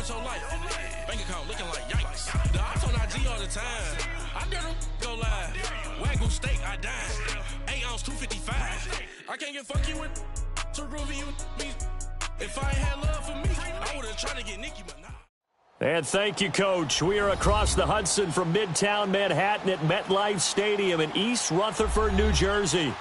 much your life. Bank account looking like yikes. The ops on IG all the time. I dare them go live. Wagyu steak, I dine. 8 ounce, 255. I can't get fuck you with to review me. If I ain't had love for me, I would have tried to get Nikki, but nah. And thank you, Coach. We are across the Hudson from Midtown Manhattan at MetLife Stadium in East Rutherford, New Jersey.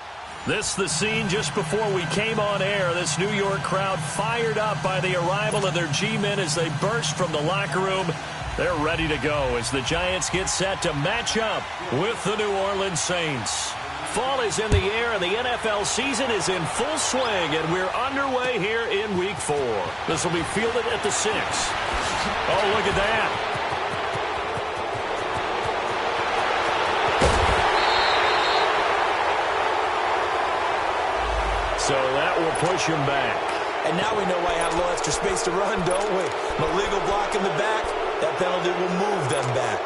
This the scene just before we came on air. This New York crowd fired up by the arrival of their G-men as they burst from the locker room. They're ready to go as the Giants get set to match up with the New Orleans Saints. Fall is in the air and the NFL season is in full swing, and we're underway here in Week 4. This will be fielded at the 6. Oh, look at that. So that will push him back. And now we know why he had a little extra space to run, don't we? An illegal block in the back. That penalty will move them back.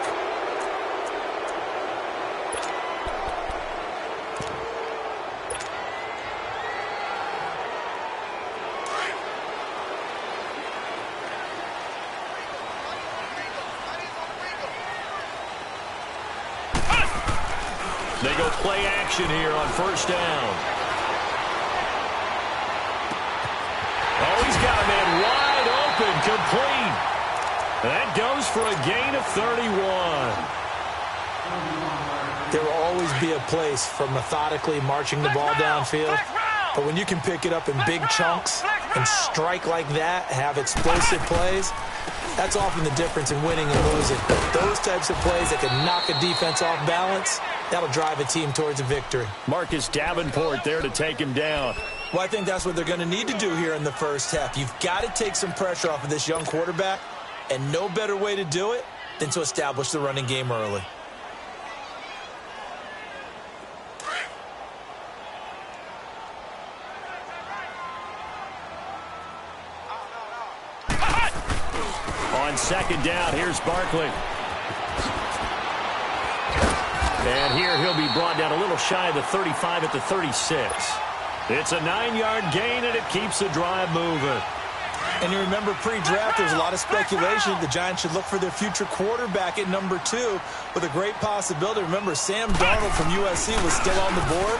They go play action here on first down. Oh, he's got a man wide open, complete. That goes for a gain of 31. There will always be a place for methodically marching the ball downfield. But when you can pick it up in big chunks and strike like that, have explosive plays, that's often the difference in winning and losing. Those types of plays that can knock a defense off balance, that'll drive a team towards a victory. Marcus Davenport there to take him down. Well, I think that's what they're going to need to do here in the first half. You've got to take some pressure off of this young quarterback, and no better way to do it than to establish the running game early. On second down, here's Barkley. And here he'll be brought down a little shy of the 35 at the 36. It's a 9-yard gain, and it keeps the drive moving. And you remember pre-draft, there's a lot of speculation the Giants should look for their future quarterback at number 2 with a great possibility. Remember, Sam Darnold from USC was still on the board,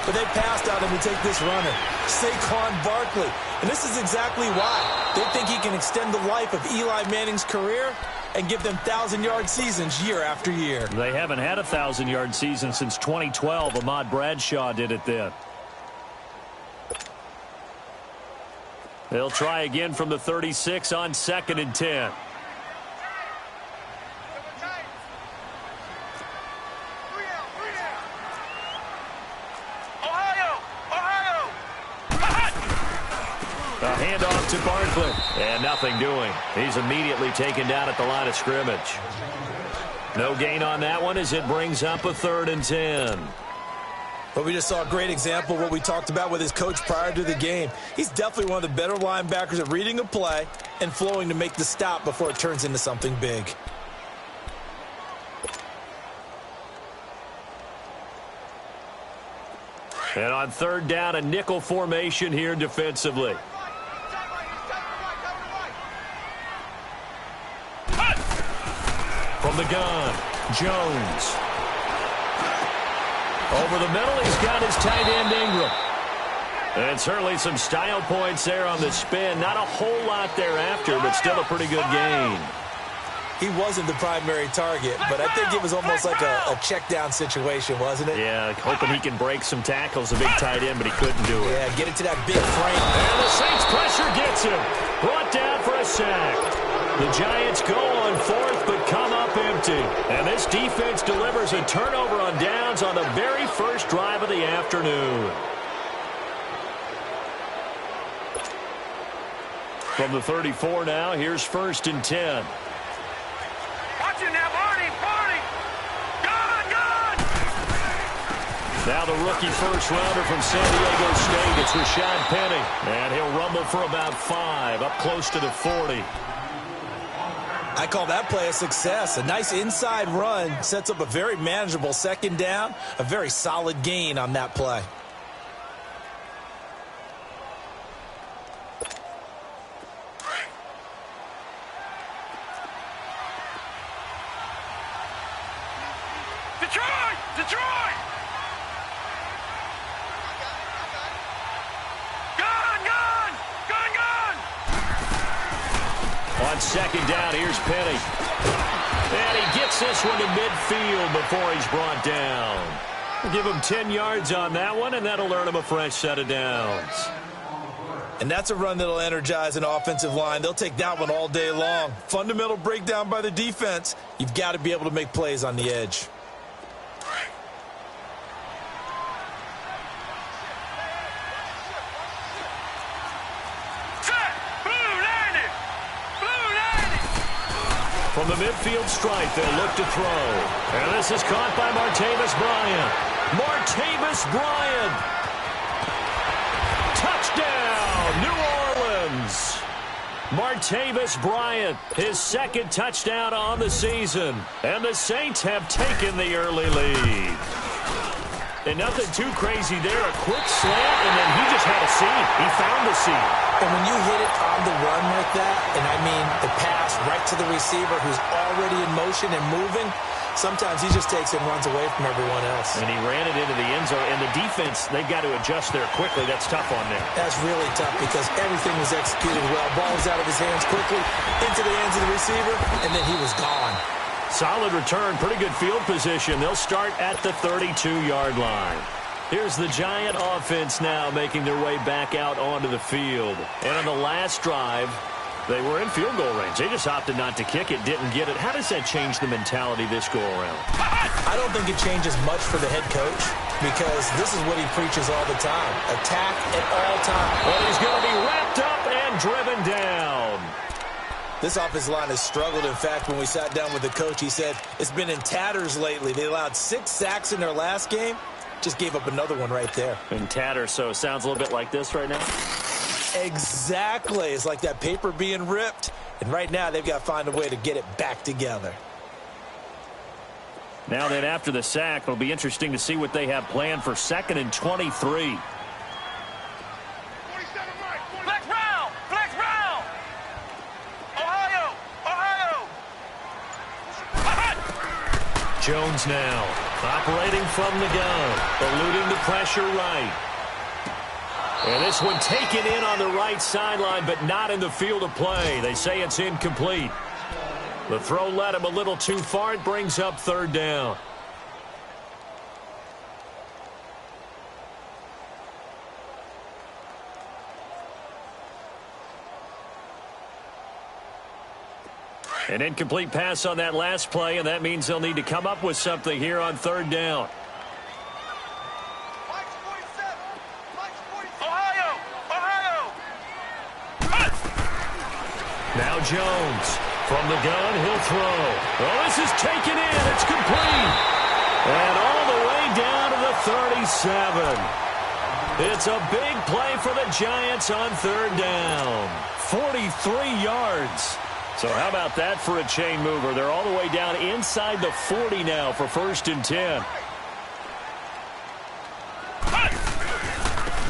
but they passed on him to take this runner, Saquon Barkley. And this is exactly why. They think he can extend the life of Eli Manning's career and give them 1,000-yard seasons year after year. They haven't had a 1,000-yard season since 2012. Ahmad Bradshaw did it then. They'll try again from the 36 on second and 10. A handoff to Barkley. And nothing doing. He's immediately taken down at the line of scrimmage. No gain on that one as it brings up a 3rd and 10. But we just saw a great example of what we talked about with his coach prior to the game. He's definitely one of the better linebackers at reading a play and flowing to make the stop before it turns into something big. And on 3rd down, a nickel formation here defensively. From the gun, Jones. Over the middle, he's got his tight end, Ingram. And certainly some style points there on the spin. Not a whole lot thereafter, but still a pretty good gain. He wasn't the primary target, but I think it was almost like a check down situation, wasn't it? Yeah, hoping he can break some tackles, a big tight end, but he couldn't do it. Yeah, get it to that big frame. And the Saints pressure gets him. Brought down for a sack. The Giants go on 4th, but come up empty. And this defense delivers a turnover on downs on the very first drive of the afternoon. From the 34 now, here's 1st and 10. Watch it now, Barney! Gone! Now the rookie first-rounder from San Diego State. It's Rashad Penny. And he'll rumble for about 5, up close to the 40. I call that play a success. A nice inside run sets up a very manageable 2nd down, a very solid gain on that play. Detroit! Detroit! Gun! Gun! Gun! Gun! On second down, here's Penny. And he gets this one to midfield before he's brought down. We'll give him 10 yards on that one, and that'll earn him a fresh set of downs. And that's a run that'll energize an offensive line. They'll take that one all day long. Fundamental breakdown by the defense. You've got to be able to make plays on the edge. From the midfield stripe, they'll look to throw. And this is caught by Martavis Bryant. Martavis Bryant. Touchdown, New Orleans. Martavis Bryant, his second touchdown on the season. And the Saints have taken the early lead. And nothing too crazy there. A quick slant, and then he just had a seam. He found the seam. And when you hit it on the run like that, and I mean the pass right to the receiver who's already in motion and moving, sometimes he just takes it and runs away from everyone else. And he ran it into the end zone. And the defense, they've got to adjust there quickly. That's tough on them. That's really tough because everything was executed well. Ball was out of his hands quickly, into the hands of the receiver, and then he was gone. Solid return, pretty good field position. They'll start at the 32-yard line. Here's the Giant offense now making their way back out onto the field. And on the last drive, they were in field goal range. They just opted not to kick it, didn't get it. How does that change the mentality this go-around? I don't think it changes much for the head coach because this is what he preaches all the time. Attack at all times. Well, he's going to be wrapped up and driven down. This offensive line has struggled. In fact, when we sat down with the coach, he said it's been in tatters lately. They allowed 6 sacks in their last game. Just gave up another one right there. In tatters, so it sounds a little bit like this right now? Exactly. It's like that paper being ripped. And right now, they've got to find a way to get it back together. Now then, after the sack, it'll be interesting to see what they have planned for 2nd and 23. Flex round! Flex round! Ohio! Ohio! Jones now, operating from the gun, eluding the pressure right. And this one taken in on the right sideline, but not in the field of play. They say it's incomplete. The throw led him a little too far. It brings up 3rd down. An incomplete pass on that last play, and that means they'll need to come up with something here on 3rd down. Ohio! Ohio! Now Jones. From the gun, he'll throw. Oh, this is taken in. It's complete. And all the way down to the 37. It's a big play for the Giants on 3rd down. 43 yards. So how about that for a chain mover? They're all the way down inside the 40 now for 1st and 10.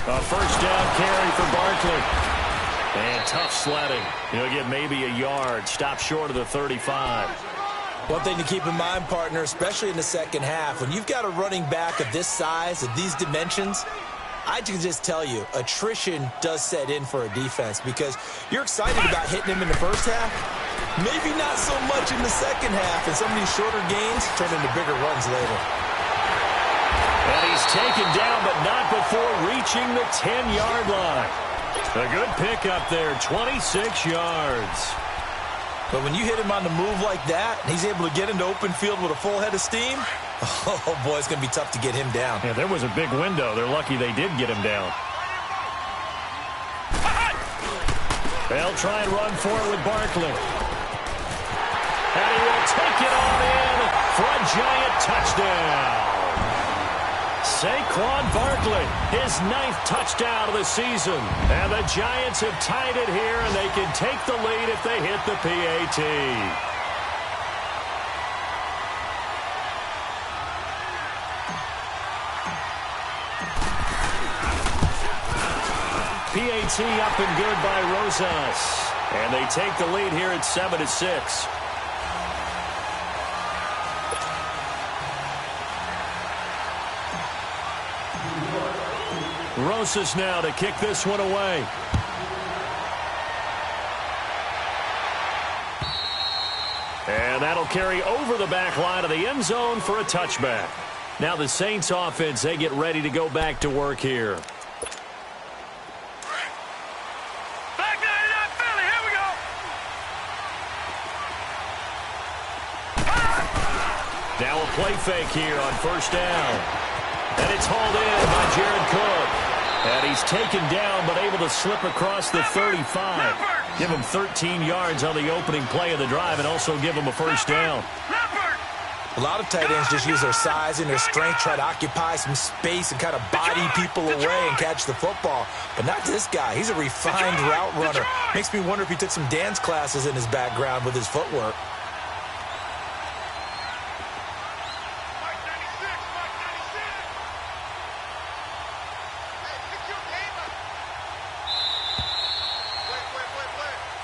A 1st down carry for Barkley. And tough sledding. He'll get maybe a yard. Stop short of the 35. One thing to keep in mind, partner, especially in the second half, when you've got a running back of this size, of these dimensions, I can just tell you, attrition does set in for a defense because you're excited about hitting him in the first half. Maybe not so much in the second half, and some of these shorter gains turn into bigger runs later. And he's taken down, but not before reaching the 10-yard line. A good pickup there, 26 yards. But when you hit him on the move like that, and he's able to get into open field with a full head of steam, oh, boy, it's going to be tough to get him down. Yeah, there was a big window. They're lucky they did get him down. They'll try and run for it with Barkley. And he will take it on in for a Giant touchdown. Saquon Barkley, his 9th touchdown of the season. And the Giants have tied it here, and they can take the lead if they hit the PAT. PAT up and good by Rosas. And they take the lead here at 7-6. Rosas now to kick this one away. And that'll carry over the back line of the end zone for a touchback. Now the Saints offense, they get ready to go back to work here. Back 99 Philly, here we go. Now a play fake here on first down. And it's hauled in by Jared Cook. And he's taken down but able to slip across the 35. Give him 13 yards on the opening play of the drive and also give him a first down. A lot of tight ends just use their size and their strength, try to occupy some space and kind of body people away and catch the football. But not this guy. He's a refined route runner. Makes me wonder if he took some dance classes in his background with his footwork.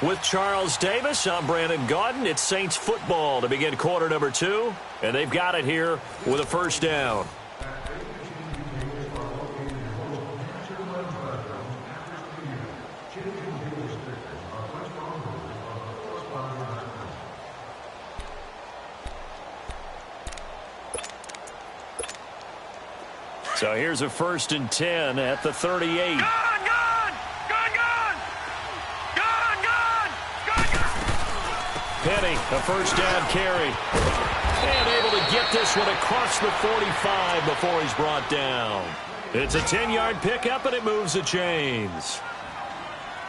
With Charles Davis, I'm Brandon Gaudin. It's Saints football to begin quarter number 2. And they've got it here with a first down. So here's a 1st and 10 at the 38. Penny, a first down carry. And able to get this one across the 45 before he's brought down. It's a 10-yard pickup, and it moves the chains.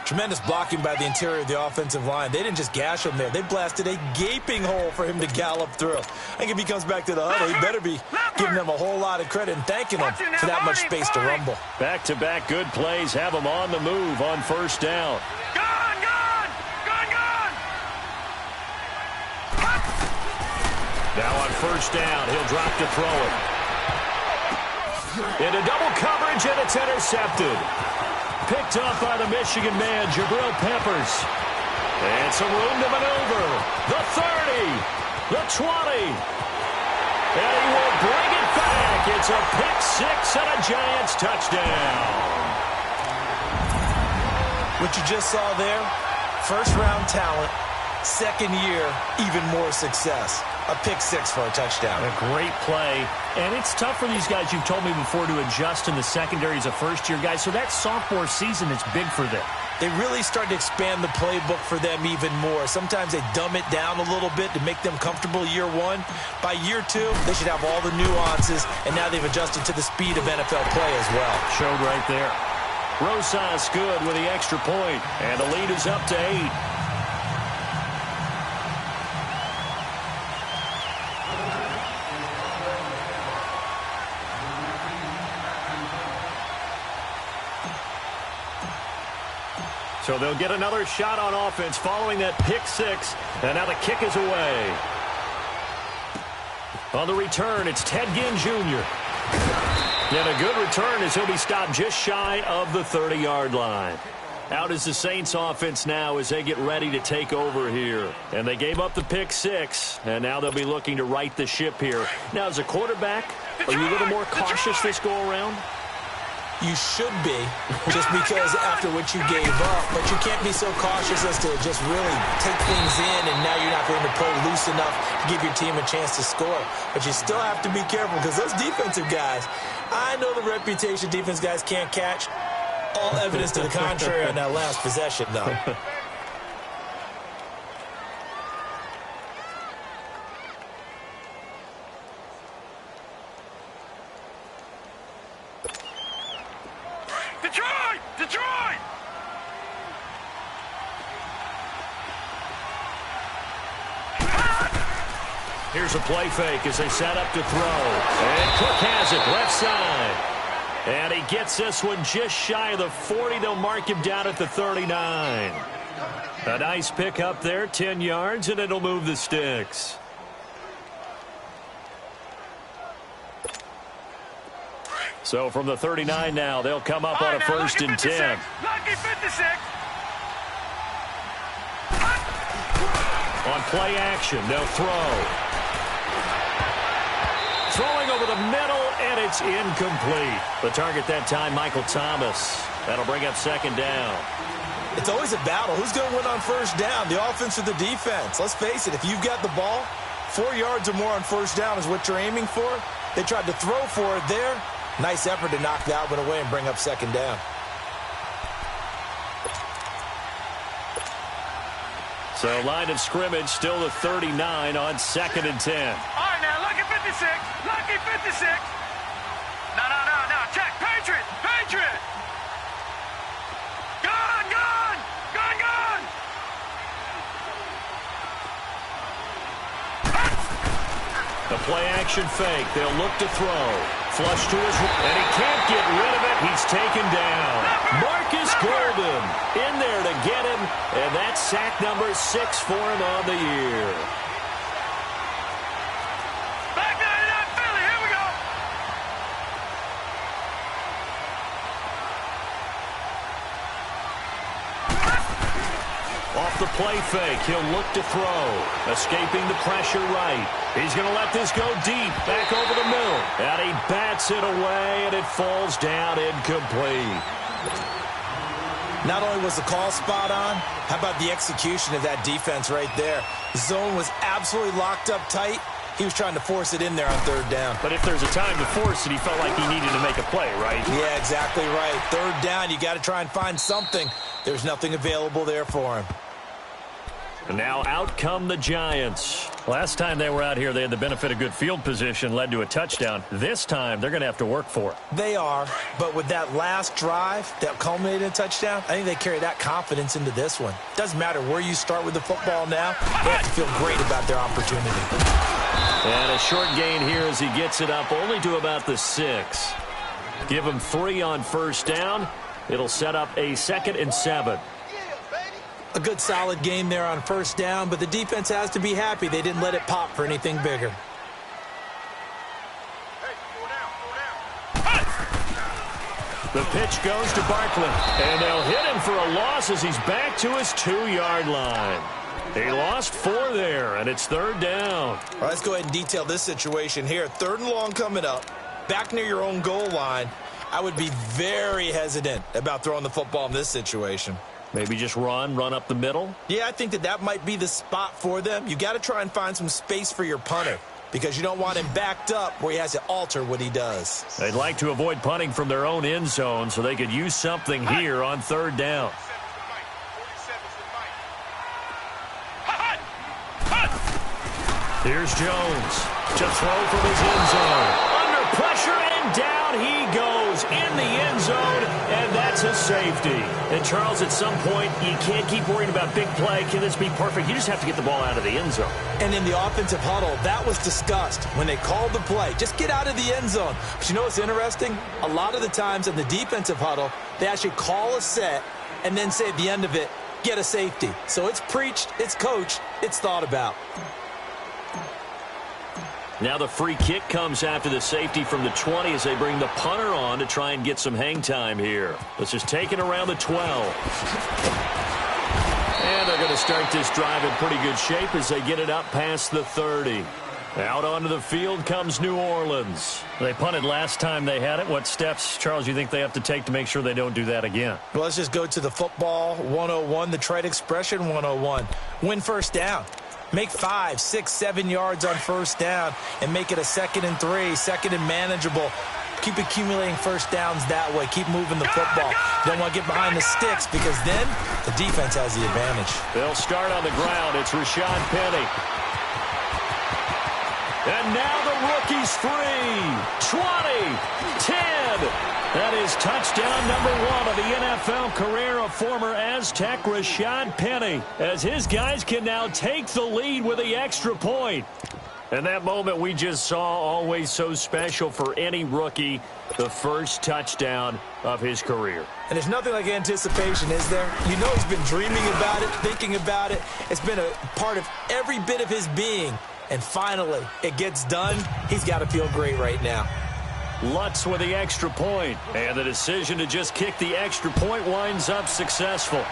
Tremendous blocking by the interior of the offensive line. They didn't just gash him there. They blasted a gaping hole for him to gallop through. I think if he comes back to the huddle, he better be giving them a whole lot of credit and thanking them for that much space to rumble. Back-to-back good plays have him on the move on first down. Now on first down, he'll drop to throw it. Into double coverage, and it's intercepted. Picked up by the Michigan man, Jabril Peppers. And some room to maneuver. The 30, the 20. And he will bring it back. It's a pick six and a Giants touchdown. What you just saw there, first-round talent, second year, even more success. A pick six for a touchdown. A great play. And it's tough for these guys, you've told me before, to adjust in the secondary as a first-year guy. So that sophomore season is big for them. They really start to expand the playbook for them even more. Sometimes they dumb it down a little bit to make them comfortable year one. By year two, they should have all the nuances, and now they've adjusted to the speed of NFL play as well. Showed right there. Rosas good with the extra point, and the lead is up to 8. So they'll get another shot on offense following that pick six. And now the kick is away. On the return, it's Ted Ginn Jr. And a good return as he'll be stopped just shy of the 30-yard line. Out is the Saints offense now as they get ready to take over here. And they gave up the pick six, and now they'll be looking to right the ship here. Now, as a quarterback, are you a little more cautious this go-around? You should be, just because after what you gave up, but you can't be so cautious as to just really take things in, and now you're not going to play loose enough to give your team a chance to score. But you still have to be careful, because those defensive guys, I know the reputation defense guys can't catch. All evidence to the contrary on that last possession, though. Detroit! Here's a play fake as they set up to throw. And Cook has it left side. And he gets this one just shy of the 40. They'll mark him down at the 39. A nice pick up there, 10 yards, and it'll move the sticks. So from the 39 now, they'll come up on a 1st and 10. Lucky 56. On play action, they'll throw. throwing over the middle, and it's incomplete. The target that time, Michael Thomas. That'll bring up second down. It's always a battle. Who's going to win on first down, the offense or the defense? Let's face it, if you've got the ball, 4 yards or more on first down is what you're aiming for. They tried to throw for it there. Nice effort to knock that one away and bring up second down. So line of scrimmage still the 39 on 2nd and 10. All right, now, lucky 56. Lucky 56. No. Check. Patriot. Gun. The play-action fake. They'll look to throw. Flush to his... And he can't get rid of it. He's taken down. Marcus Golden in there to get him. And that's sack number 6 for him on the year. Back 99 Philly. Here we go. Off the play fake, he'll look to throw. Escaping the pressure right. He's going to let this go deep, back over the middle. And he bats it away, and it falls down incomplete. Not only was the call spot on, how about the execution of that defense right there? The zone was absolutely locked up tight. He was trying to force it in there on third down. But if there's a time to force it, he felt like he needed to make a play, right? Yeah, exactly right. Third down, you got to try and find something. There's nothing available there for him. And now out come the Giants. Last time they were out here, they had the benefit of good field position, led to a touchdown. This time, they're going to have to work for it. They are, but with that last drive that culminated in a touchdown, I think they carry that confidence into this one. Doesn't matter where you start with the football now, they have to feel great about their opportunity. And a short gain here as he gets it up only to about the 6. Give him 3 on first down. It'll set up a 2nd and 7. A good solid game there on first down, but the defense has to be happy they didn't let it pop for anything bigger. The pitch goes to Barkley, and they'll hit him for a loss as he's back to his 2-yard line. He lost 4 there, and it's third down. All right, let's go ahead and detail this situation here. 3rd and long coming up, back near your own goal line. I would be very hesitant about throwing the football in this situation. Maybe just run up the middle? Yeah, I think that might be the spot for them. You got to try and find some space for your punter because you don't want him backed up where he has to alter what he does. They'd like to avoid punting from their own end zone so they could use something here on third down. Here's Jones to throw from his end zone. Under pressure and down he goes in the end zone, and that's a safety. And Charles, at some point, you can't keep worrying about big play. Can this be perfect? You just have to get the ball out of the end zone. And in the offensive huddle, that was discussed when they called the play. Just get out of the end zone. But you know what's interesting? A lot of the times in the defensive huddle, they actually call a set and then say at the end of it, get a safety. So it's preached, it's coached, it's thought about. Now the free kick comes after the safety from the 20 as they bring the punter on to try and get some hang time here. This is taken around the 12. And they're going to start this drive in pretty good shape as they get it up past the 30. Out onto the field comes New Orleans. They punted last time they had it. What steps, Charles, you think they have to take to make sure they don't do that again? Well, let's just go to the football 101, the trade expression 101. Win first down. Make 5, 6, 7 yards on first down and make it a 2nd and 3, 2nd and manageable. Keep accumulating first downs that way. Keep moving the football. You don't want to get behind the sticks because then the defense has the advantage. They'll start on the ground. It's Rashad Penny. And now the rookie's free. 20, 10. That is touchdown number 1 of the NFL career of former Aztec Rashad Penny, as his guys can now take the lead with the extra point. And that moment we just saw, always so special for any rookie, the first touchdown of his career. And there's nothing like anticipation, is there? You know he's been dreaming about it, thinking about it. It's been a part of every bit of his being. And finally, it gets done. He's got to feel great right now. Lutz with the extra point, and the decision to just kick the extra point winds up successful.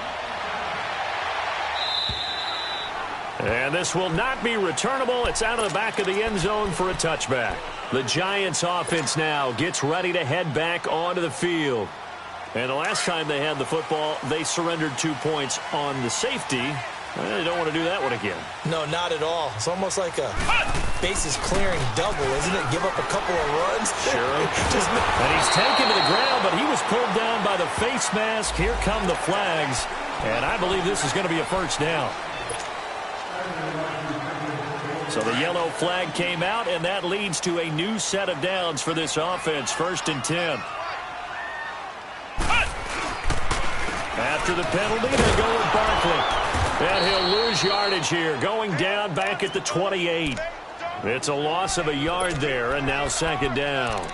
And this will not be returnable. It's out of the back of the end zone for a touchback. The Giants offense now gets ready to head back onto the field. And the last time they had the football, they surrendered 2 points on the safety. Well, they don't want to do that one again. No, not at all. It's almost like a bases clearing double, isn't it? Give up a couple of runs. Sure. And he's taken to the ground, but he was pulled down by the face mask. Here come the flags. And I believe this is going to be a first down. So the yellow flag came out, and that leads to a new set of downs for this offense. 1st and 10. After the penalty, they go with Barkley. And he'll lose yardage here, going down back at the 28. It's a loss of a yard there, and now 2nd down.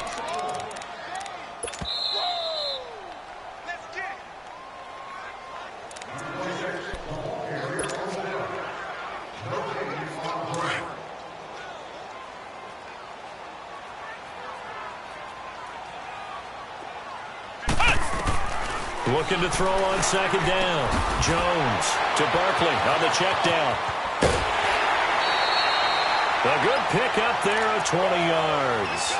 Looking to throw on 2nd down. Jones to Barkley on the check down. A good pick up there of 20 yards.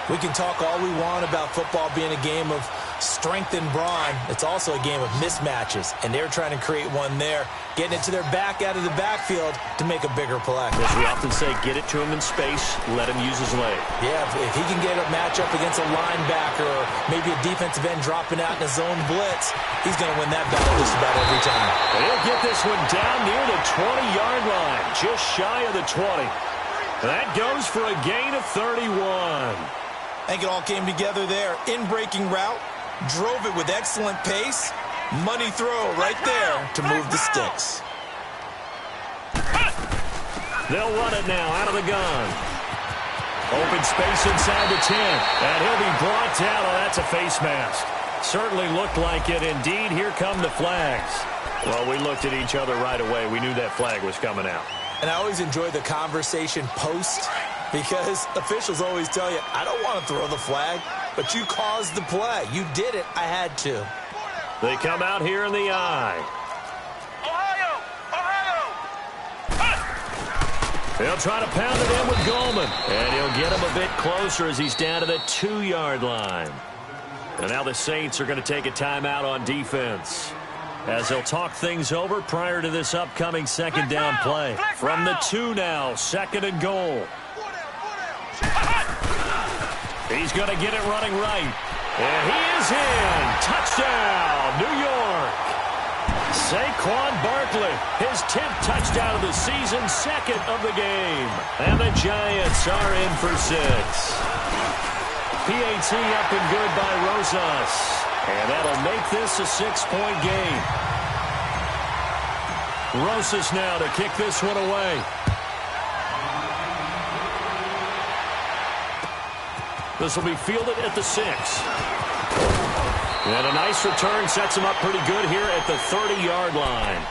We can talk all we want about football being a game of strength and brawn. It's also a game of mismatches, and they're trying to create one there, getting it to their back out of the backfield to make a bigger play. As we often say, get it to him in space, let him use his leg. Yeah, if he can get a matchup against a linebacker or maybe a defensive end dropping out in a zone blitz, he's going to win that battle just about every time. And he'll get this one down near the 20-yard line, just shy of the 20. That goes for a gain of 31. I think it all came together there. In-breaking route, drove it with excellent pace. Money throw right there to move the sticks. They'll run it now out of the gun. Open space inside the 10. And he'll be brought down. Oh, that's a face mask. Certainly looked like it. Indeed, here come the flags. Well, we looked at each other right away. We knew that flag was coming out. And I always enjoy the conversation post, because officials always tell you, I don't want to throw the flag, but you caused the play. You did it. I had to. They come out here in the eye. They'll try to pound it in with Goldman. And he'll get him a bit closer as he's down to the 2-yard line. And now the Saints are going to take a timeout on defense, as they'll talk things over prior to this upcoming 2nd down play. From the 2 now, 2nd and goal. He's going to get it running right. And he is in. Touchdown, New York. Saquon Barkley, his 10th touchdown of the season, 2nd of the game. And the Giants are in for 6. PAT up and good by Rosas. And that'll make this a 6-point game. Rosas now to kick this one away. This will be fielded at the 6. And a nice return sets him up pretty good here at the 30-yard line.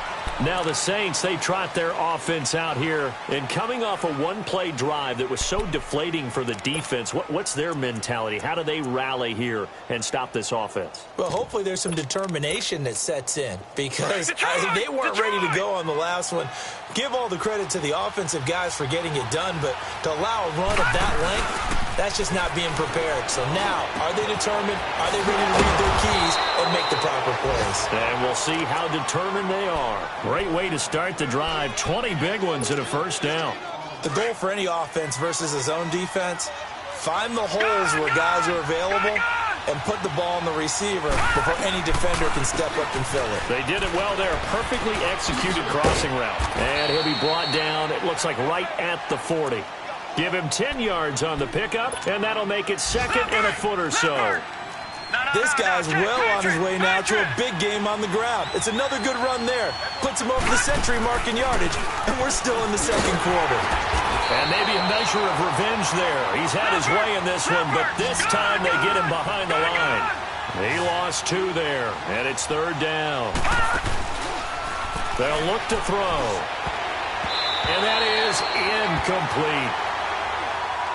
Now the Saints, they trot their offense out here. And coming off a one-play drive that was so deflating for the defense, what's their mentality? How do they rally here and stop this offense? Well, hopefully there's some determination that sets in, because they weren't ready to go on the last one. Give all the credit to the offensive guys for getting it done, but to allow a run of that length, that's just not being prepared. So now, are they determined? Are they ready to read their keys and make the proper plays? And we'll see how determined they are. Great way to start the drive. 20 big ones and a first down. The goal for any offense versus a zone defense, find the holes where guys are available and put the ball in the receiver before any defender can step up and fill it. They did it well there. Perfectly executed crossing route. And he'll be brought down, it looks like right at the 40. Give him 10 yards on the pickup, and that'll make it 2nd and a foot or so. This guy's well on his way now to a big game on the ground. It's another good run there. Puts him over the century mark in yardage, and we're still in the 2nd quarter. And maybe a measure of revenge there. He's had his way in this one, but this time they get him behind the line. He lost 2 there, and it's 3rd down. They'll look to throw. And that is incomplete.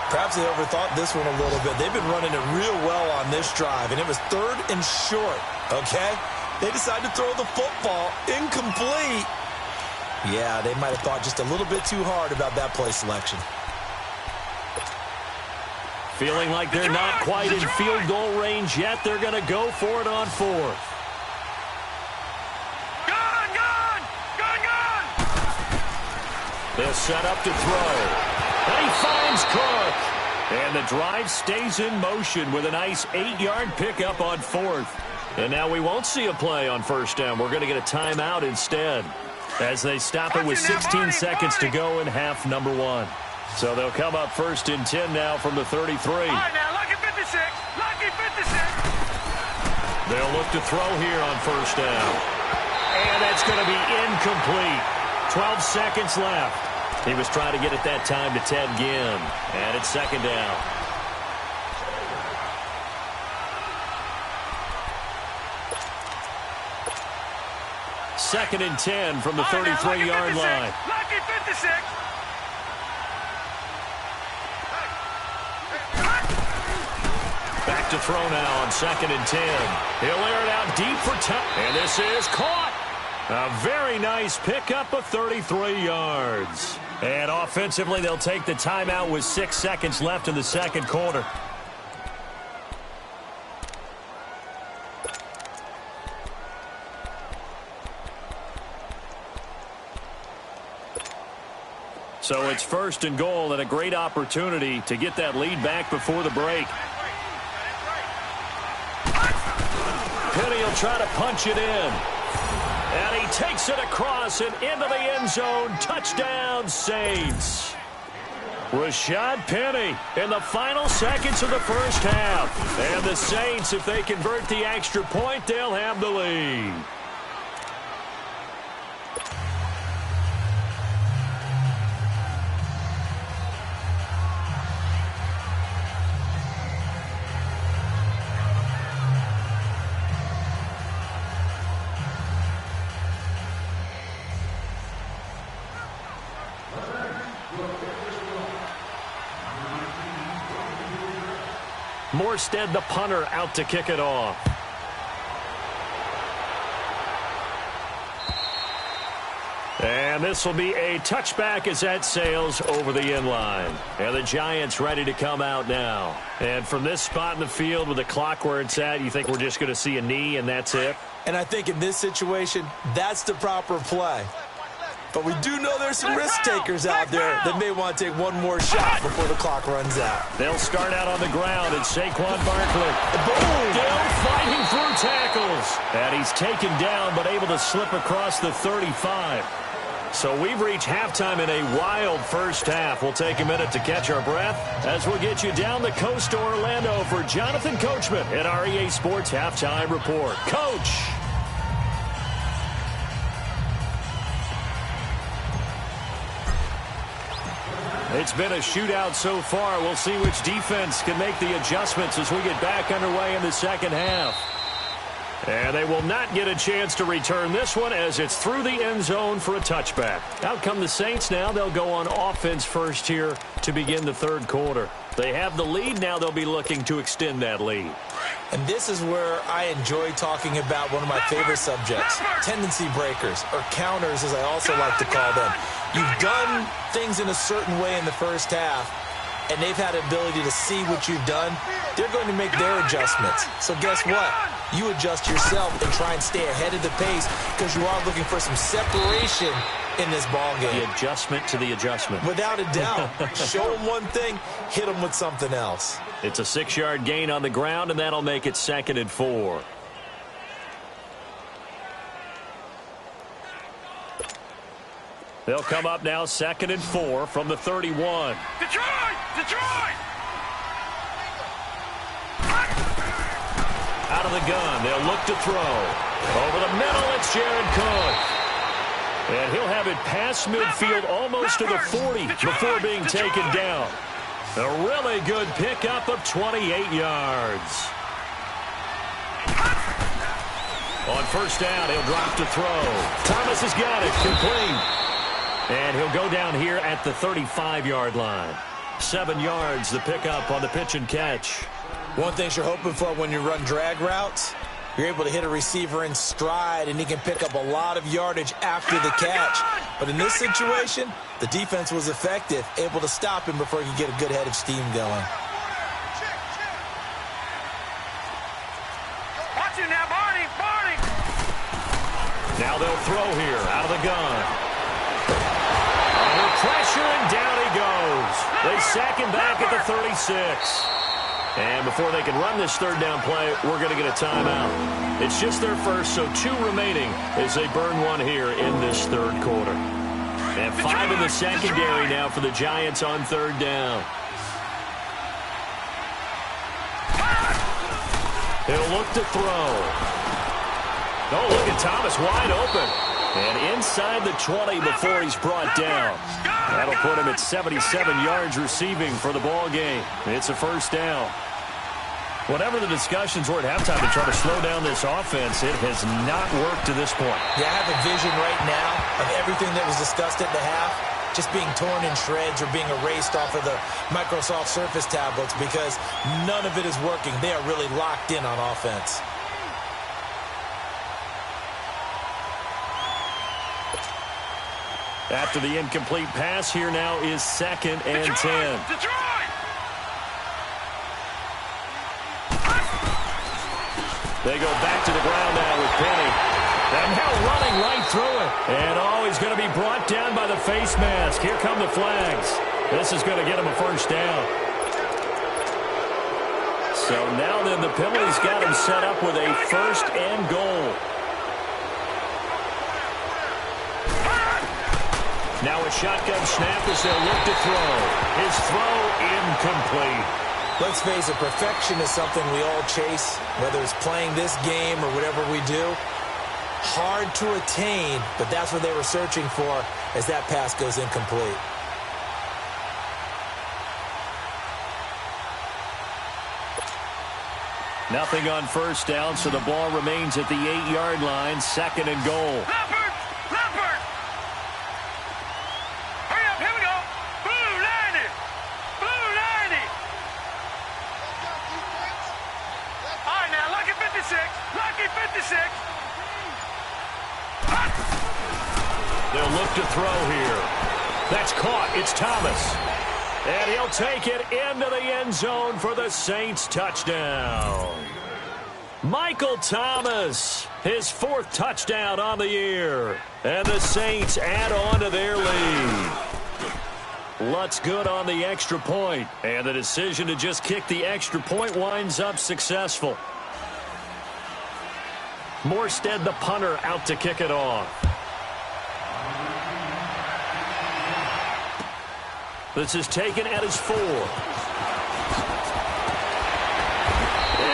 Perhaps they overthought this one a little bit. They've been running it real well on this drive, and it was 3rd and short, okay? They decided to throw the football incomplete. Yeah, they might have thought just a little bit too hard about that play selection. Feeling like they're not quite in field goal range yet. They're going to go for it on fourth. They'll set up to throw. And he finds Cook. And the drive stays in motion with a nice 8-yard pickup on fourth. And now we won't see a play on first down. We're going to get a timeout instead as they stop it with 16 seconds to go in half number one. So they'll come up first and 10 now from the 33. All right, now, lucky 56. Lucky 56. They'll look to throw here on first down. And that's going to be incomplete. 12 seconds left. He was trying to get it that time to Ted Ginn. And it's second down. Second and 10 from the 33-yard line. Lucky 56. Back to throw now on second and 10. He'll air it out deep for touch. And this is caught. A very nice pickup of 33 yards. And offensively, they'll take the timeout with 6 seconds left in the second quarter. So it's first and goal and a great opportunity to get that lead back before the break. Penny will try to punch it in. And he takes it across and into the end zone. Touchdown, Saints. Rashad Penny in the final seconds of the first half. And the Saints, if they convert the extra point, they'll have the lead. Morstead, the punter, out to kick it off. And this will be a touchback as that sails over the end line. And the Giants ready to come out now. And from this spot in the field with the clock where it's at, you think we're just going to see a knee and that's it? And I think in this situation, that's the proper play. But we do know there's some risk takers out there that may want to take one more shot before the clock runs out. They'll start out on the ground at Saquon Barkley. Boom! Still fighting through tackles. And he's taken down but able to slip across the 35. So we've reached halftime in a wild first half. We'll take a minute to catch our breath as we'll get you down the coast to Orlando for Jonathan Coachman at our EA Sports Halftime Report. Coach! It's been a shootout so far. We'll see which defense can make the adjustments as we get back underway in the second half. And they will not get a chance to return this one as it's through the end zone for a touchback. Out come the Saints now. They'll go on offense first here to begin the third quarter. They have the lead. Now they'll be looking to extend that lead. And this is where I enjoy talking about one of my favorite subjects, tendency breakers, or counters as I also like to call them. You've done things in a certain way in the first half, and they've had the ability to see what you've done. They're going to make their adjustments. So guess what? You adjust yourself and try and stay ahead of the pace because you are looking for some separation in this ball game. The adjustment to the adjustment. Without a doubt. Show them one thing, hit them with something else. It's a 6-yard gain on the ground, and that'll make it 2nd and 4. They'll come up now 2nd and 4 from the 31. Detroit! Detroit! Out of the gun, they'll look to throw. Over the middle, it's Jared Cook. And he'll have it past midfield almost to the 40 before being taken down. A really good pickup of 28 yards. On first down, he'll drop to throw. Thomas has got it, complete. And he'll go down here at the 35-yard line. 7 yards, the pickup on the pitch and catch. One thing you're hoping for when you run drag routes, You're able to hit a receiver in stride, and he can pick up a lot of yardage after the catch. But in this situation, the defense was effective, able to stop him before he could get a good head of steam going. Watch it now, Barney. Now they'll throw here out of the gun. Under pressure, and down he goes. They sack him back at the 36. And before they can run this third down play, we're going to get a timeout. It's just their first, so 2 remaining as they burn one here in this third quarter. And 5 in the secondary now for the Giants on third down. He'll look to throw. Oh, look at Thomas wide open. And inside the 20 before he's brought down. That'll put him at 77 yards receiving for the ball game. It's a first down. Whatever the discussions were at halftime to try to slow down this offense, it has not worked to this point. Yeah, I have a vision right now of everything that was discussed at the half just being torn in shreds or being erased off of the Microsoft Surface tablets because none of it is working. They are really locked in on offense. After the incomplete pass, here now is 2nd and 10. Detroit! They go back to the ground now with Penny. And now running right through it. And he's going to be brought down by the face mask. Here come the flags. This is going to get him a first down. So now then the penalty's got him set up with a 1st and goal. Now a shotgun snap as they'll look to throw. His throw incomplete. Let's face it, perfection is something we all chase, whether it's playing this game or whatever we do. Hard to attain, but that's what they were searching for as that pass goes incomplete. Nothing on first down, so the ball remains at the 8-yard line, 2nd and goal. Leopard! Hurry up, here we go. Blue 90. All right, now, lucky 56. They'll look to throw here. That's caught. It's Thomas. And he'll take it into the end zone for the Saints touchdown. Michael Thomas, his 4th touchdown on the year. And the Saints add on to their lead. Lutz good on the extra point. And the decision to just kick the extra point winds up successful. Morstead, the punter, out to kick it off. This is taken at his 4. And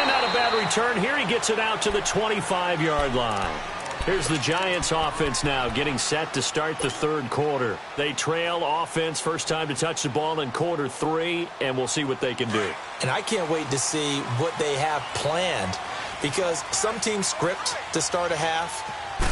not a bad return. Here he gets it out to the 25-yard line. Here's the Giants offense now getting set to start the third quarter. They trail offense first time to touch the ball in quarter 3, and we'll see what they can do. And I can't wait to see what they have planned because some teams script to start a half.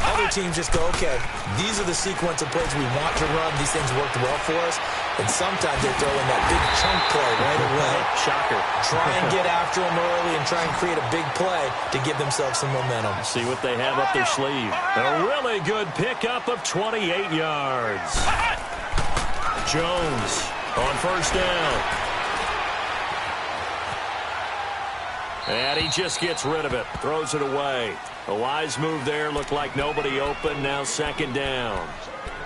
Other teams just go, okay, these are the sequence of plays we want to run. These things worked well for us. And sometimes they throw in that big chunk play right away. Shocker. Try and get after them early and try and create a big play to give themselves some momentum. See what they have up their sleeve. A really good pickup of 28 yards. Jones on first down. And he just gets rid of it. Throws it away. A wise move there. Looked like nobody open. Now 2nd down.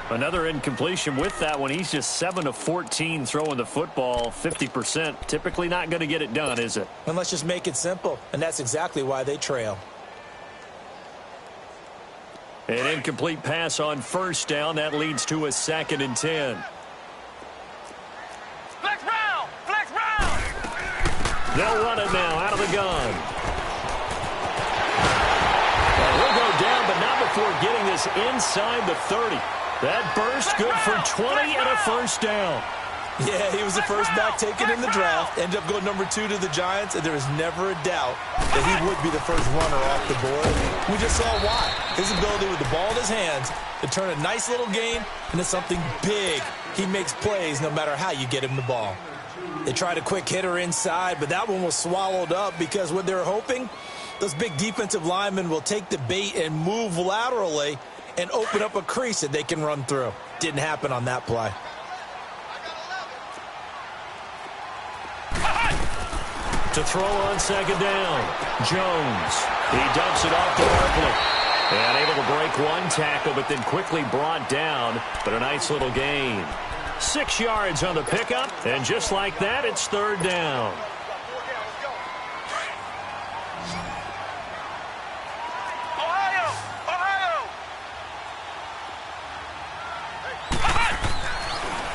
Another incompletion with that one. He's just 7 of 14 throwing the football. 50%. Typically not going to get it done, is it? And let's just make it simple. And that's exactly why they trail. An incomplete pass on first down. That leads to a 2nd and 10. Flex Brown! They'll run it now out of the gun. He'll go down, but not before getting this inside the 30. That burst good for 20 and a first down. Yeah, he was the first back taken in the draft. Ended up going number 2 to the Giants, and there is never a doubt that he would be the first runner off the board. We just saw why. His ability with the ball in his hands to turn a nice little gain into something big. He makes plays no matter how you get him the ball. They tried a quick hitter inside, but that one was swallowed up because what they were hoping those big defensive linemen will take the bait and move laterally and open up a crease that they can run through. Didn't happen on that play. To throw on second down, Jones. He dumps it off to Barkley. And able to break one tackle, but then quickly brought down. But a nice little gain. 6 yards on the pickup, and just like that, it's third down. Ohio!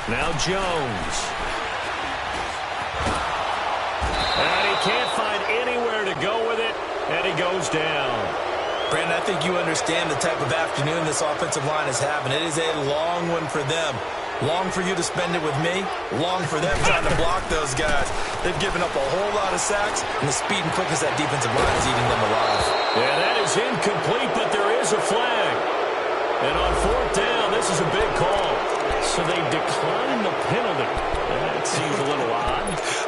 Now Jones. And he can't find anywhere to go with it, and he goes down. Brandon, I think you understand the type of afternoon this offensive line is having. It is a long one for them. Long for you to spend it with me. Long for them trying to block those guys. They've given up a whole lot of sacks, and the speed and quickness that defensive line is eating them alive. Yeah, that is incomplete, but there is a flag. And on fourth down, this is a big call. So they decline the penalty. That seems a little odd.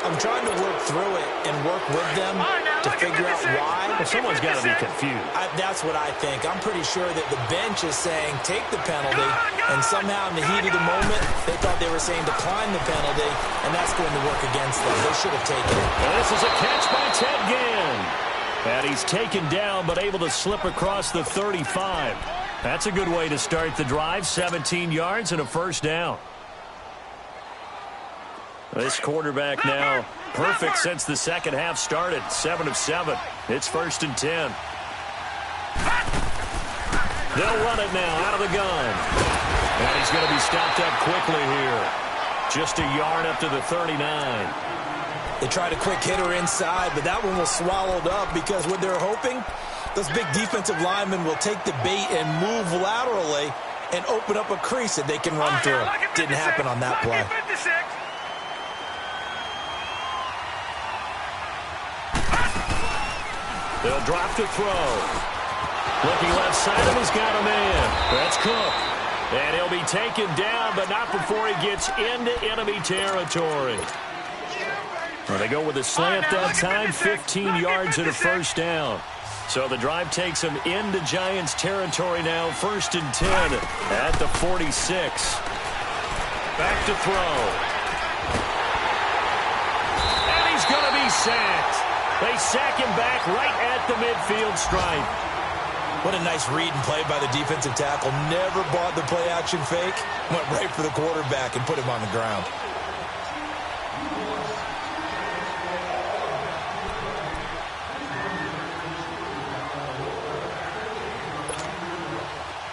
I'm trying to work through it and work with them to figure out why. Well, someone's got to be confused. That's what I think. I'm pretty sure that the bench is saying take the penalty, and somehow in the heat of the moment, they thought they were saying decline the penalty, and that's going to work against them. They should have taken it. And this is a catch by Ted Ginn. And he's taken down, but able to slip across the 35. That's a good way to start the drive. 17 yards and a first down. This quarterback now perfect since the second half started. 7 of 7. It's 1st and 10. They'll run it now out of the gun. And he's going to be stopped up quickly here. Just a yard up to the 39. They tried a quick hitter inside, but that one was swallowed up because what they're hoping, those big defensive linemen will take the bait and move laterally and open up a crease that they can run through. Didn't happen on that play. They'll drop to throw. Looking left side of him, he's got a man. That's Cook. And he'll be taken down, but not before he gets into enemy territory. Well, they go with a slant that time, 15 yards and a first down. So the drive takes him into Giants territory now, 1st and 10 at the 46. Back to throw. And he's going to be sacked. They sack him back right at the midfield stripe. What a nice read and play by the defensive tackle. Never bought the play-action fake. Went right for the quarterback and put him on the ground.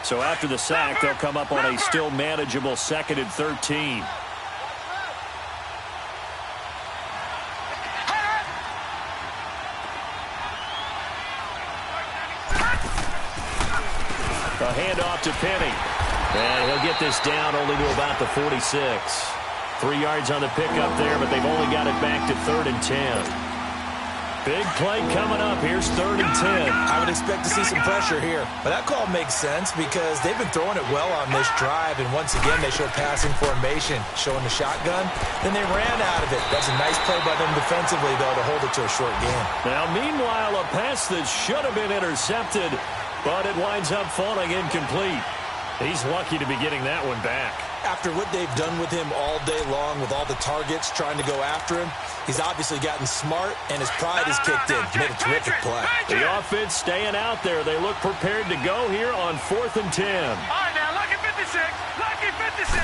So after the sack, they'll come up on a still manageable 2nd and 13. A handoff to Penny. And he'll get this down only to about the 46. 3 yards on the pickup there, but they've only got it back to 3rd and 10. Big play coming up. Here's 3rd and 10. I would expect to see some pressure here. But that call makes sense because they've been throwing it well on this drive. And once again, they show passing formation, showing the shotgun. Then they ran out of it. That's a nice play by them defensively, though, to hold it to a short game. Now, meanwhile, a pass that should have been intercepted, but it winds up falling incomplete. He's lucky to be getting that one back. After what they've done with him all day long with all the targets trying to go after him, he's obviously gotten smart, and his pride has kicked in. Made a terrific play. The offense staying out there. They look prepared to go here on 4th and 10. All right, now, lucky 56. Lucky 56.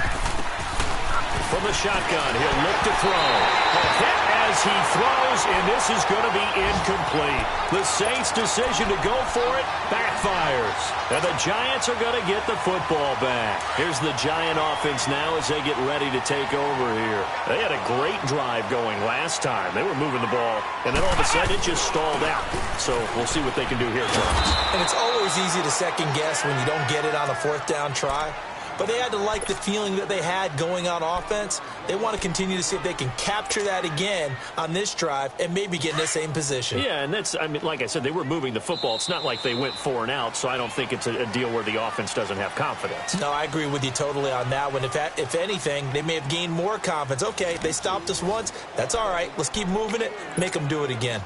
From the shotgun, he'll look to throw. A hit as he throws, and this is going to be incomplete. The Saints' decision to go for it backfires. And the Giants are going to get the football back. Here's the Giant offense now as they get ready to take over here. They had a great drive going last time. They were moving the ball, and then all of a sudden it just stalled out. So we'll see what they can do here, Charles. And it's always easy to second guess when you don't get it on a 4th down try. But they had to like the feeling that they had going on offense. They want to continue to see if they can capture that again on this drive and maybe get in the same position. Yeah, and that's, I mean, like I said, they were moving the football. It's not like they went 4 and out, so I don't think it's a deal where the offense doesn't have confidence. No, I agree with you totally on that one. If anything, they may have gained more confidence. Okay, they stopped us once. That's all right. Let's keep moving it. Make them do it again.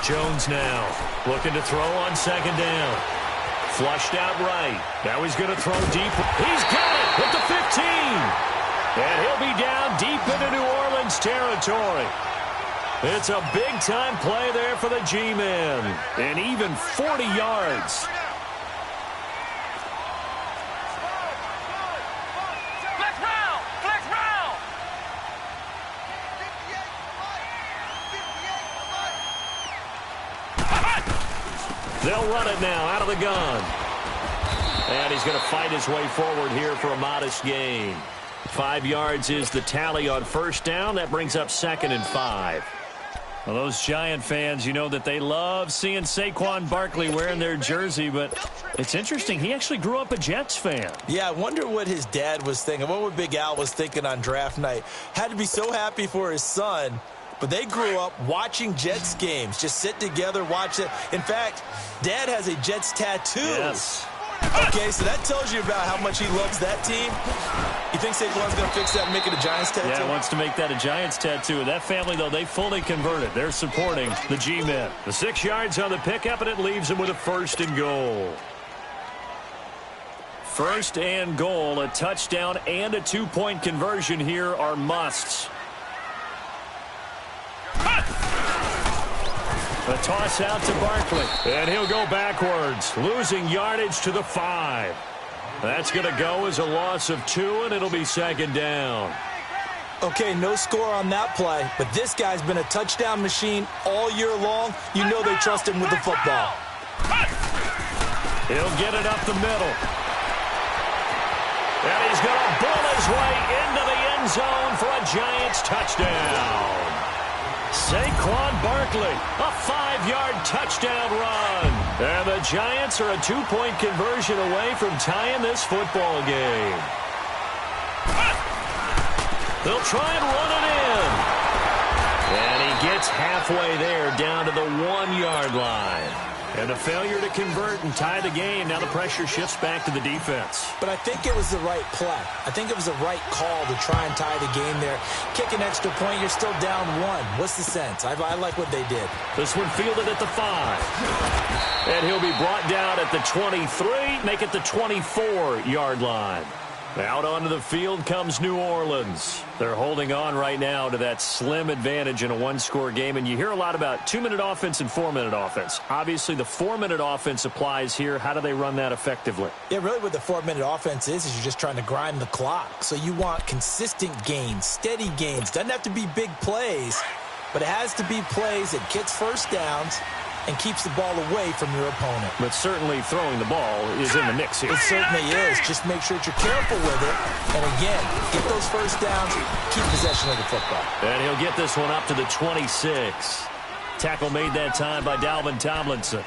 Jones now looking to throw on second down. Flushed out right. Now he's going to throw deep. He's got it at the 15. And he'll be down deep into New Orleans territory. It's a big-time play there for the G-Men. And even 40 yards. Flex round! Flex round! They'll run it now out of the gun. And he's going to fight his way forward here for a modest gain. 5 yards is the tally on first down. That brings up 2nd and 5. Well, those Giant fans, you know that they love seeing Saquon Barkley wearing their jersey, but it's interesting. He actually grew up a Jets fan. Yeah, I wonder what his dad was thinking. What would Big Al was thinking on draft night? Had to be so happy for his son. But they grew up watching Jets games. Just sit together, watch it. In fact, Dad has a Jets tattoo. Yes. Okay, so that tells you about how much he loves that team. You think Saquon's going to fix that and make it a Giants tattoo? Yeah, wants to make that a Giants tattoo. That family, though, they fully converted. They're supporting the G-Men. The 6 yards on the pickup, and it leaves them with a 1st and goal. 1st and goal, a touchdown and a 2-point conversion here are musts. A toss out to Barkley. And he'll go backwards, losing yardage to the 5. That's going to go as a loss of 2, and it'll be 2nd down. Okay, no score on that play, but this guy's been a touchdown machine all year long. You know they trust him with the football. He'll get it up the middle. And he's going to bull his way into the end zone for a Giants touchdown. Saquon Barkley, a 5-yard touchdown run. And the Giants are a 2-point conversion away from tying this football game. They'll try and run it in. And he gets halfway there down to the 1-yard line. And a failure to convert and tie the game. Now the pressure shifts back to the defense. But I think it was the right play. I think it was the right call to try and tie the game there. Kick an extra point, you're still down 1. What's the sense? I like what they did. This one fielded at the 5. And he'll be brought down at the 23, make it the 24-yard line. Out onto the field comes New Orleans. They're holding on right now to that slim advantage in a 1-score game. And you hear a lot about 2-minute offense and 4-minute offense. Obviously, the 4-minute offense applies here. How do they run that effectively? Yeah, really what the 4-minute offense is you're just trying to grind the clock. So you want consistent gains, steady gains. Doesn't have to be big plays, but it has to be plays that gets first downs and keeps the ball away from your opponent. But certainly throwing the ball is in the mix here. It certainly is. Just make sure that you're careful with it. And again, get those first downs, keep possession of the football. And he'll get this one up to the 26. Tackle made that time by Dalvin Tomlinson.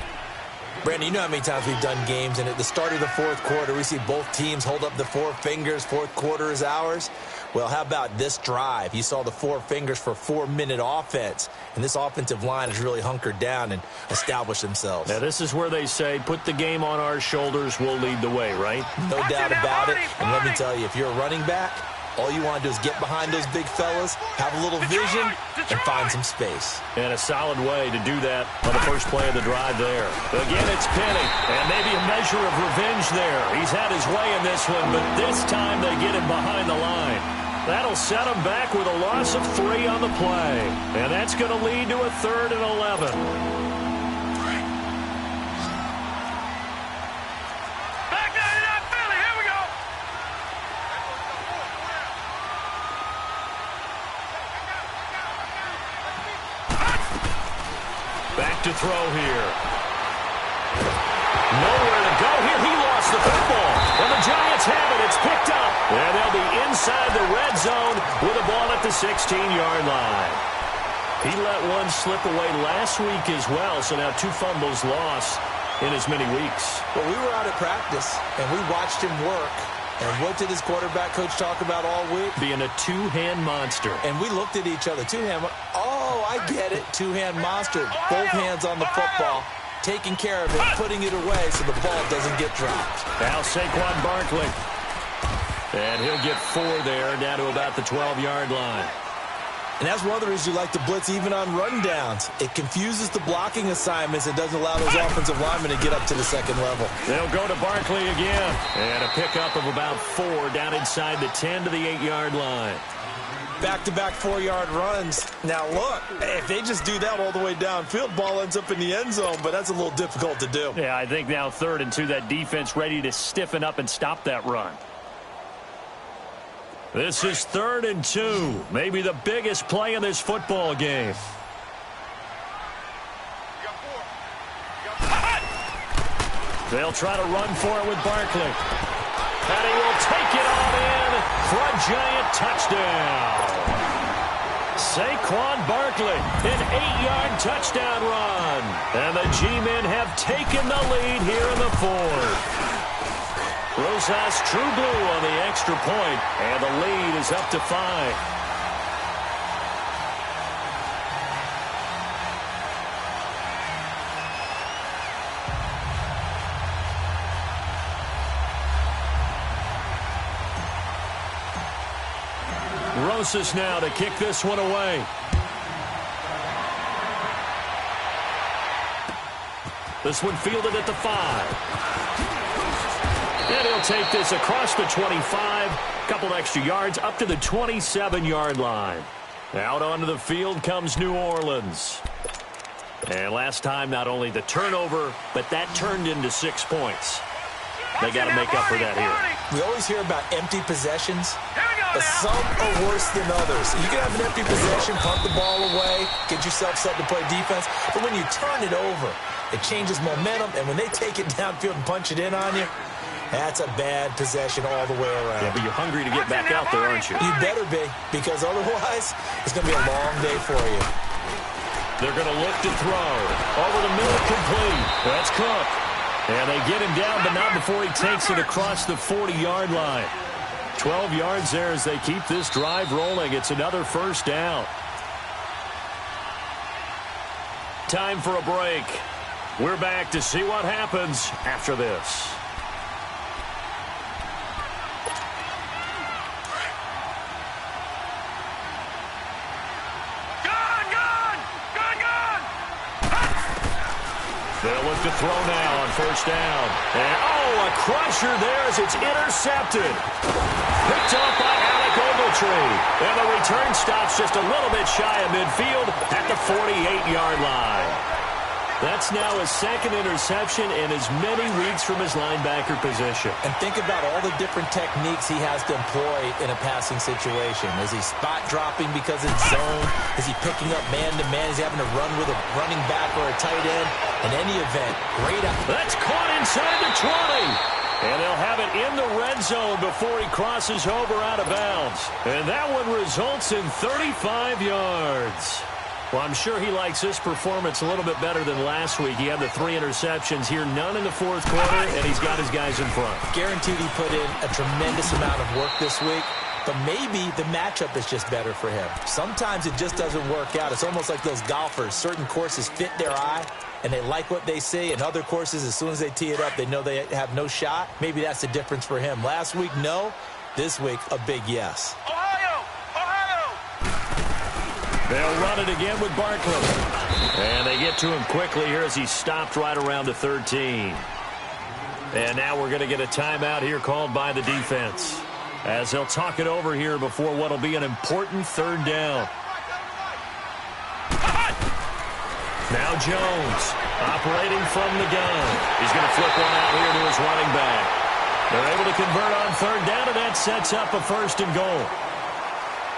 Brandon, you know how many times we've done games, and at the start of the 4th quarter, we see both teams hold up the 4 fingers, 4th quarter is ours. Well, how about this drive? You saw the 4 fingers for 4-minute offense, and this offensive line has really hunkered down and established themselves. Now, this is where they say, put the game on our shoulders, we'll lead the way, right? No doubt about it, and let me tell you, if you're a running back, all you want to do is get behind those big fellas, have a little vision, and find some space. And a solid way to do that on the first play of the drive there. Again, it's Penny, and maybe a measure of revenge there. He's had his way in this one, but this time they get him behind the line. That'll set him back with a loss of 3 on the play. And that's going to lead to a 3rd and 11. Back 99 Philly, here we go. Back to throw here. Nowhere to go here. He lost the football. And the Giants have it. It's picked up. And they'll be inside the red zone with a ball at the 16-yard line. He let one slip away last week as well, so now 2 fumbles lost in as many weeks. Well, we were out at practice, and we watched him work. And what did his quarterback coach talk about all week? Being a 2-hand monster. And we looked at each other. 2-hand. Oh, I get it. 2-hand monster. Both hands on the football. Taking care of it, putting it away so the ball doesn't get dropped. Now Saquon Barkley. And he'll get 4 there, down to about the 12-yard line. And that's one of the reasons you like to blitz even on rundowns. It confuses the blocking assignments and doesn't allow those offensive linemen to get up to the second level. They'll go to Barkley again. And a pickup of about 4 down inside the 10 to the 8-yard line. Back-to-back 4-yard runs. Now, look, if they just do that all the way downfield, ball ends up in the end zone, but that's a little difficult to do. Yeah, I think now 3rd and 2, that defense ready to stiffen up and stop that run. This is 3rd and 2, maybe the biggest play in this football game. They'll try to run for it with Barkley. And he will take it on in for a giant touchdown. Saquon Barkley, an 8-yard touchdown run. And the G-men have taken the lead here in the 4th. Rosas true blue on the extra point, and the lead is up to 5. Rosas now to kick this one away. This one fielded at the 5. And he'll take this across the 25. Couple extra yards up to the 27-yard line. Out onto the field comes New Orleans. And last time, not only the turnover, but that turned into 6 points. They got to make up for that here. We always hear about empty possessions, but some are worse than others. You can have an empty possession, punt the ball away, get yourself set to play defense, but when you turn it over, it changes momentum, and when they take it downfield and punch it in on you, that's a bad possession all the way around. Yeah, but you're hungry to get back out there, aren't you? You better be, because otherwise, it's going to be a long day for you. They're going to look to throw. Over the middle, complete. That's Cook. And they get him down, but not before he takes it across the 40-yard line. 12 yards there as they keep this drive rolling. It's another first down. Time for a break. We're back to see what happens after this. They'll look to throw now on first down. And, a crusher there as it's intercepted. Picked up by Alec Ogletree. And the return stops just a little bit shy of midfield at the 48-yard line. That's now his 2nd interception in as many weeks from his linebacker position. And think about all the different techniques he has to employ in a passing situation. Is he spot dropping because it's zone? Is he picking up man-to-man? Is he having to run with a running back or a tight end? In any event, great. That's caught inside the 20. And they'll have it in the red zone before he crosses over out of bounds. And that one results in 35 yards. Well, I'm sure he likes this performance a little bit better than last week. He had the 3 interceptions here, none in the 4th quarter, and he's got his guys in front. Guaranteed he put in a tremendous amount of work this week, but maybe the matchup is just better for him. Sometimes it just doesn't work out. It's almost like those golfers. Certain courses fit their eye, and they like what they see, and other courses, as soon as they tee it up, they know they have no shot. Maybe that's the difference for him. Last week, no. This week, a big yes. They'll run it again with Barkley. And they get to him quickly here as he's stopped right around the 13. And now we're going to get a timeout here called by the defense, as they'll talk it over here before what will be an important 3rd down. Now Jones operating from the gun. He's going to flip one out here to his running back. They're able to convert on 3rd down, and that sets up a 1st and goal.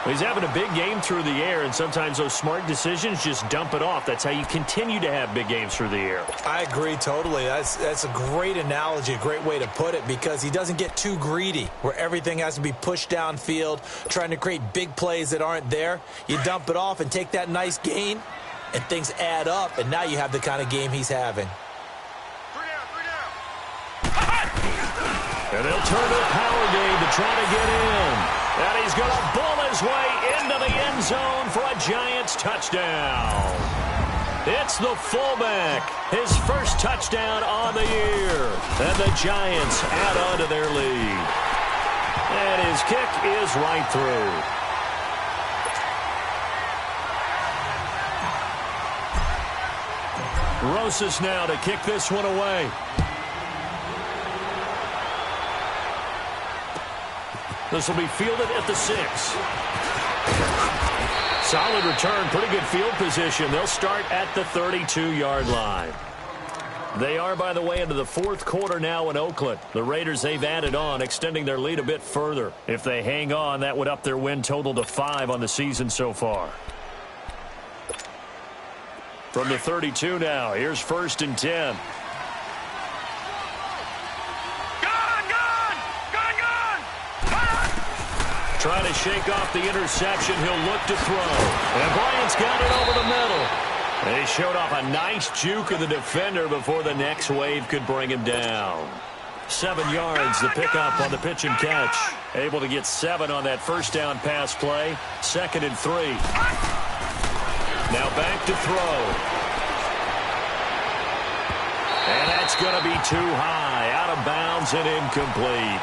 He's having a big game through the air, and sometimes those smart decisions just dump it off. That's how you continue to have big games through the air. I agree totally. That's a great analogy, a great way to put it, because he doesn't get too greedy where everything has to be pushed downfield, trying to create big plays that aren't there. You dump it off and take that nice gain, and things add up, and now you have the kind of game he's having. And they'll turn to a power game to try to get in. And he's going to bull his way into the end zone for a Giants touchdown. It's the fullback, his first touchdown on the year. And the Giants add on to their lead. And his kick is right through. Rosas now to kick this one away. This will be fielded at the 6. Solid return, pretty good field position. They'll start at the 32-yard line. They are, by the way, into the fourth quarter now in Oakland. The Raiders, they've added on, extending their lead a bit further. If they hang on, that would up their win total to 5 on the season so far. From the 32 now, here's 1st and 10. Trying to shake off the interception. He'll look to throw. And Bryant's got it over the middle. They showed off a nice juke of the defender before the next wave could bring him down. 7 yards, the pickup on the pitch and catch. Able to get 7 on that first down pass play. 2nd and 3. Now back to throw. And that's going to be too high. Out of bounds and incomplete.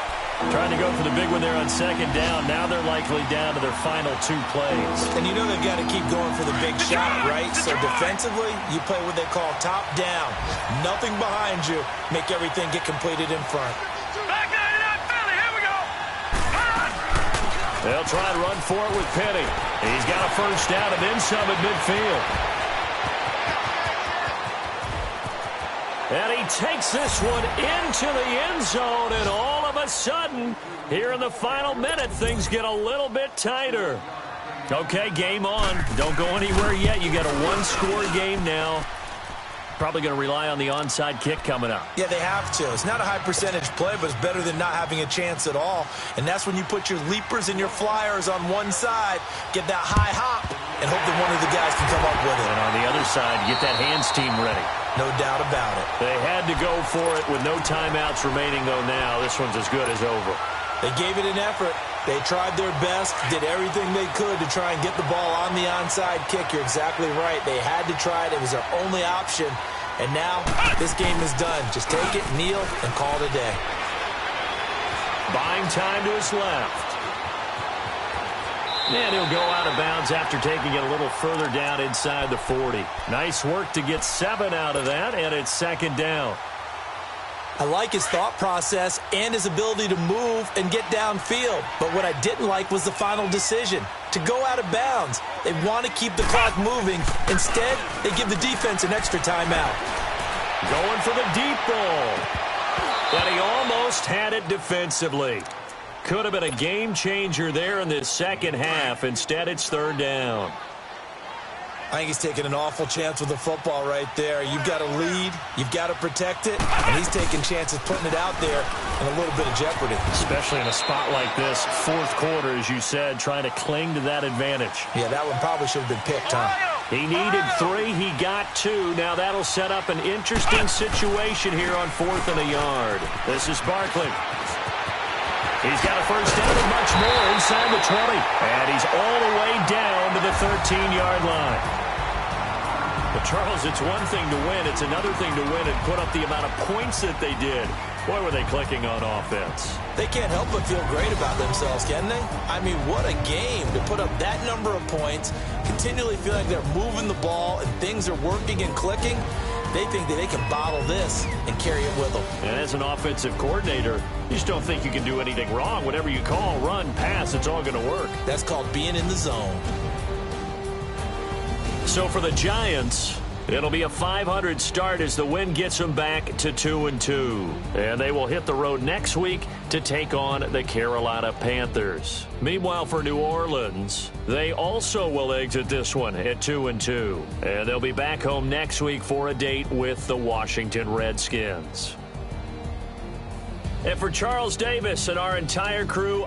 Trying to go for the big one there on 2nd down. Now they're likely down to their final 2 plays. And you know they've got to keep going for the big shot, right? So defensively, you play what they call top down. Nothing behind you. Make everything get completed in front. Back 99 Philly, here we go. They'll try and run for it with Penny. He's got a first down and then some at midfield. And he takes this one into the end zone, and all of a sudden, here in the final minute, things get a little bit tighter. Okay, game on. Don't go anywhere yet. You got a 1-score game now. Probably going to rely on the onside kick coming up. Yeah, they have to. It's not a high percentage play, but it's better than not having a chance at all. And that's when you put your leapers and your flyers on one side, get that high hop, and hope that one of the guys can come up with it. And on the other side, get that hands team ready. No doubt about it. They had to go for it with no timeouts remaining, though, now. This one's as good as over. They gave it an effort. They tried their best, did everything they could to try and get the ball on the onside kick. You're exactly right. They had to try it. It was their only option. And now this game is done. Just take it, kneel, and call it a day. Buying time to his left. And he'll go out of bounds after taking it a little further down inside the 40. Nice work to get 7 out of that, and it's 2nd down. I like his thought process and his ability to move and get downfield. But what I didn't like was the final decision, to go out of bounds. They want to keep the clock moving. Instead, they give the defense an extra timeout. Going for the deep ball. But he almost had it defensively. Could have been a game changer there in this second half. Instead, it's 3rd down. I think he's taking an awful chance with the football right there. You've got to lead. You've got to protect it. And he's taking chances putting it out there in a little bit of jeopardy. Especially in a spot like this, 4th quarter, as you said, trying to cling to that advantage. Yeah, that one probably should have been picked, huh? He needed 3. He got 2. Now that'll set up an interesting situation here on 4th and a yard. This is Barkley. He's got a first down and much more inside the 20. And he's all the way down to the 13-yard line. But, Charles, it's one thing to win. It's another thing to win and put up the amount of points that they did. Boy, were they clicking on offense. They can't help but feel great about themselves, can they? I mean, what a game to put up that number of points, continually feel like they're moving the ball and things are working and clicking. They think that they can bottle this and carry it with them. And as an offensive coordinator, you just don't think you can do anything wrong. Whatever you call, run, pass, it's all going to work. That's called being in the zone. So for the Giants, it'll be a .500 start as the win gets them back to 2-2. And they will hit the road next week to take on the Carolina Panthers. Meanwhile, for New Orleans, they also will exit this one at 2-2. And they'll be back home next week for a date with the Washington Redskins. And for Charles Davis and our entire crew,